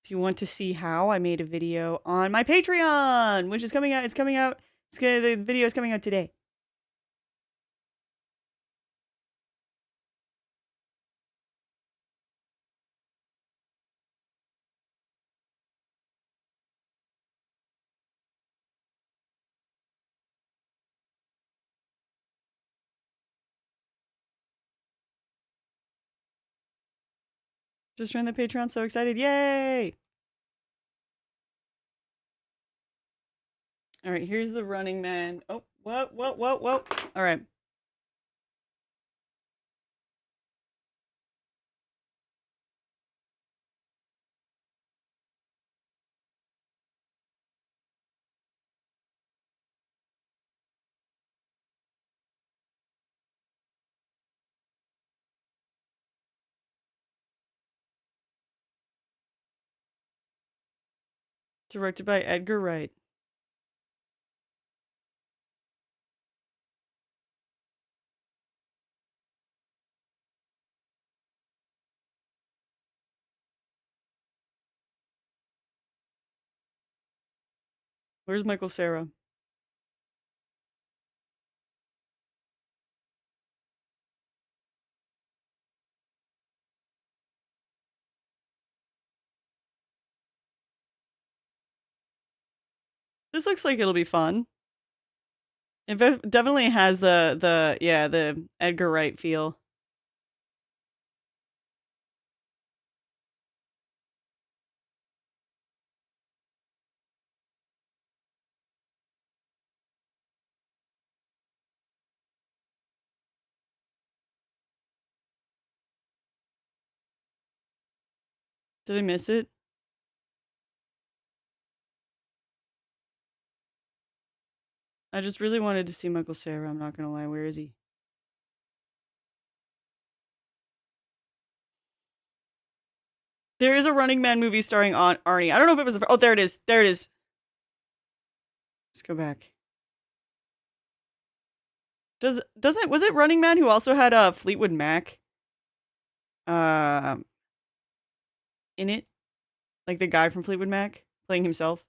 If you want to see how, I made a video on my Patreon, which is coming out. It's coming out. The video is coming out today. Just joined the Patreon. So excited. Yay! All right, here's the Running Man. Oh, whoa. All right. Directed by Edgar Wright. Where's Michael Cera? This looks like it'll be fun. It definitely has the Edgar Wright feel. Did I miss it? I just really wanted to see Michael Cera. I'm not gonna lie. Where is he? There is a Running Man movie starring Arnie. I don't know if it was. Oh, there it is. There it is. Let's go back. Was it Running Man who also had Fleetwood Mac um in it? Like the guy from Fleetwood Mac playing himself?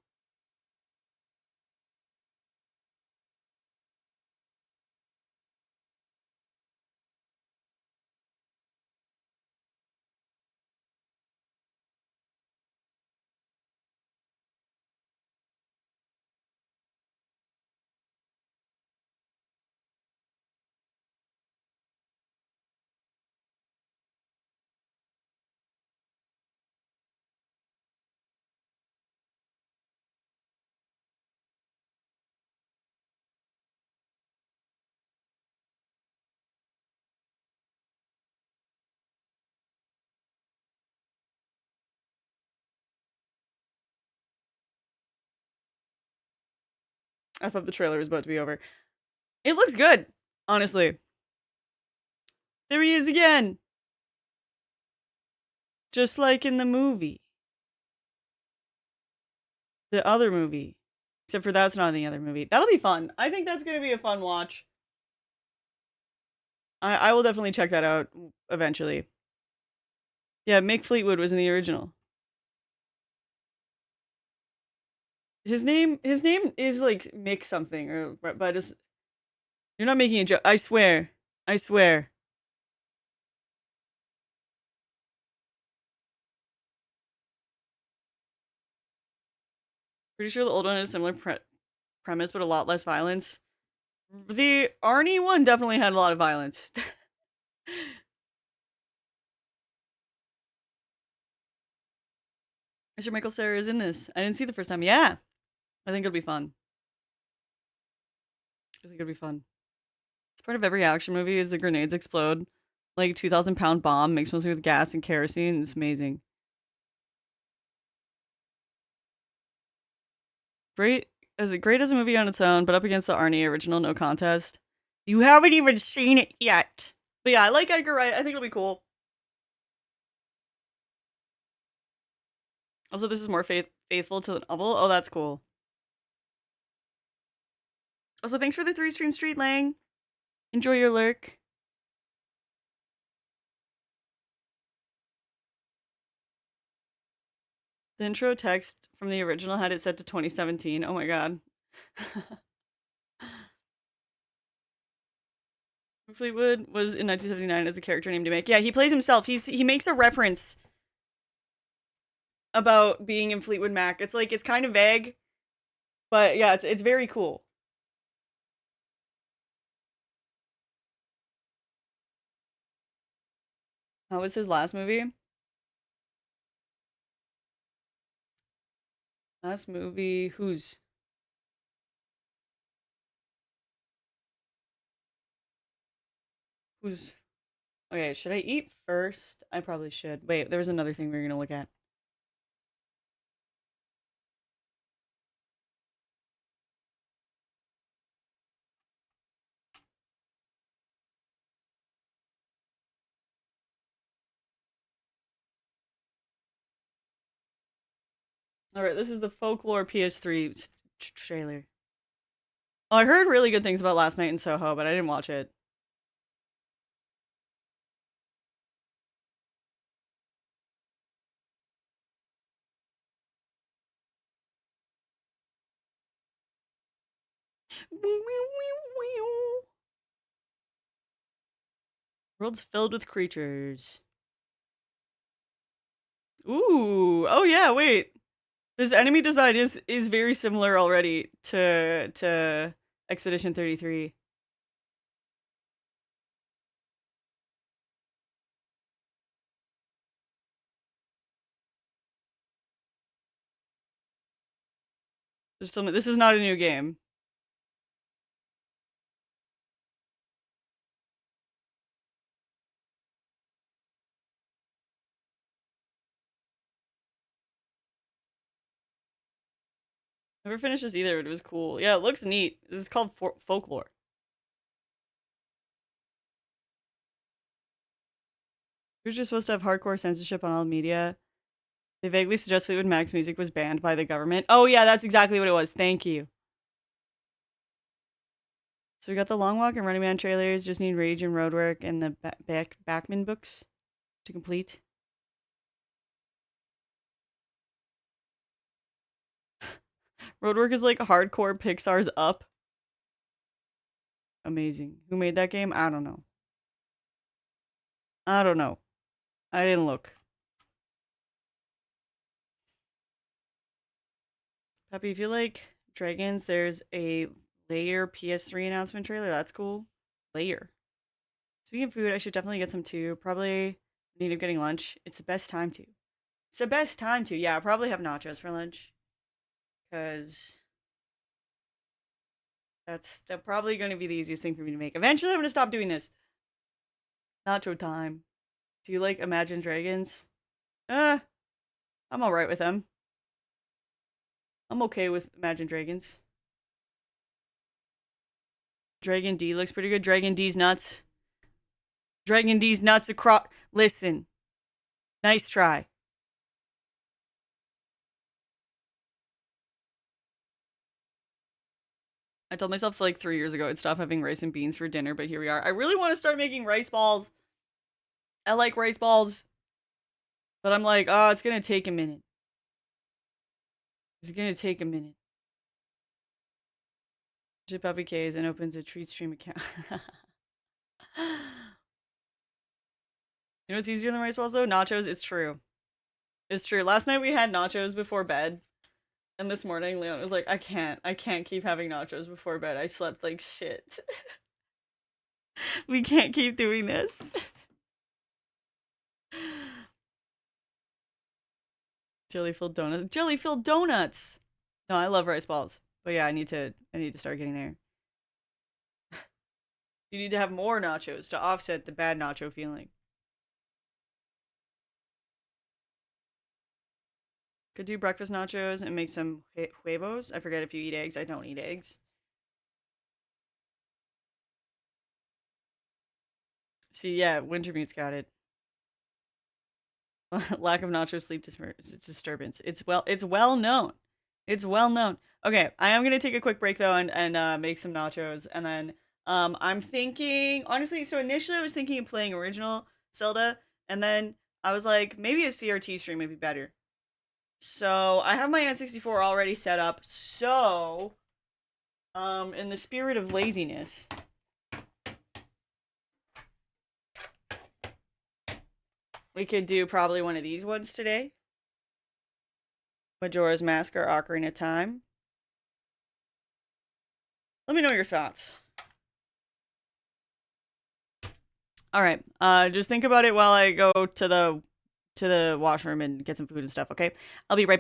I thought the trailer was about to be over. It looks good, honestly. There he is again. Just like in the movie. The other movie. Except for that's not in the other movie. That'll be fun. I think that's gonna be a fun watch. I will definitely check that out eventually. Yeah, Mick Fleetwood was in the original. His name is like Mick something or but just you're not making a joke. I swear. I swear. Pretty sure the old one had a similar premise but a lot less violence. The Arnie one definitely had a lot of violence. Mr. Michael Cera is in this. I didn't see the first time. Yeah. I think it'll be fun. I think it'll be fun. It's part of every action movie is the grenades explode. Like 2,000-pound bomb mixed mostly with gas and kerosene. It's amazing. Great great as a movie on its own, but up against the Arnie original, no contest. You haven't even seen it yet. But yeah, I like Edgar Wright. I think it'll be cool. Also, this is more faithful to the novel. Oh, that's cool. Also, thanks for the 3-stream street, Lang. Enjoy your lurk. The intro text from the original had it set to 2017. Oh my god. Fleetwood was in 1979 as a character named Mick. Yeah, he plays himself. He makes a reference about being in Fleetwood Mac. It's like it's kind of vague, but yeah, it's very cool. How was his last movie? Last movie. Who's Okay, should I eat first? I probably should. Wait, there was another thing we were gonna look at. Alright, this is the Folklore PS3 trailer. Oh, I heard really good things about Last Night in Soho, but I didn't watch it. World's filled with creatures. Ooh, oh yeah, wait. This enemy design is very similar already to Expedition 33. This is not a new game. Never finished this either, but it was cool. Yeah, it looks neat. This is called Folklore. You're just supposed to have hardcore censorship on all media. They vaguely suggest Fleetwood Mac's music was banned by the government. Oh yeah, that's exactly what it was. Thank you. So we got the Long Walk and Running Man trailers. Just need Rage and Roadwork and the Backman books to complete. Roadwork is like hardcore Pixar's Up. Amazing. Who made that game? I don't know. I don't know. I didn't look. Peppy, if you like dragons, there's a Layer PS3 announcement trailer. That's cool. Layer. Speaking of food, I should definitely get some too. Probably need of getting lunch. It's the best time to. It's the best time to. Yeah, I'll probably have nachos for lunch. Because that's probably going to be the easiest thing for me to make. Eventually, I'm going to stop doing this. Nacho time. Do you like Imagine Dragons? I'm alright with them. I'm okay with Imagine Dragons. Dragon D looks pretty good. Dragon D's nuts. Dragon D's nuts across. Listen. Nice try. I told myself like 3 years ago I'd stop having rice and beans for dinner, but here we are. I really want to start making rice balls. I like rice balls. But I'm like, oh, it's gonna take a minute. It's gonna take a minute. Chip Puppy K's and opens a treat stream account. You know what's easier than rice balls though? Nachos. It's true. It's true. Last night we had nachos before bed. And this morning Leon was like, I can't keep having nachos before bed. I slept like shit. We can't keep doing this. Jelly filled donuts. Jelly filled donuts. No, I love rice balls. But yeah, I need to start getting there. You need to have more nachos to offset the bad nacho feeling. Could do breakfast nachos and make some huevos. I forget if you eat eggs. I don't eat eggs. See, yeah, Wintermute's got it. Lack of nacho sleep disturbance. It's well known. It's well known. Okay, I am gonna take a quick break though and make some nachos and then I'm thinking honestly. So initially I was thinking of playing original Zelda and then I was like maybe a CRT stream would be better. So I have my N64 already set up. So in the spirit of laziness, we could do probably one of these ones today. Majora's Mask or Ocarina of Time. Let me know your thoughts. All right. Just think about it while I go to the washroom and get some food and stuff, okay? I'll be right back.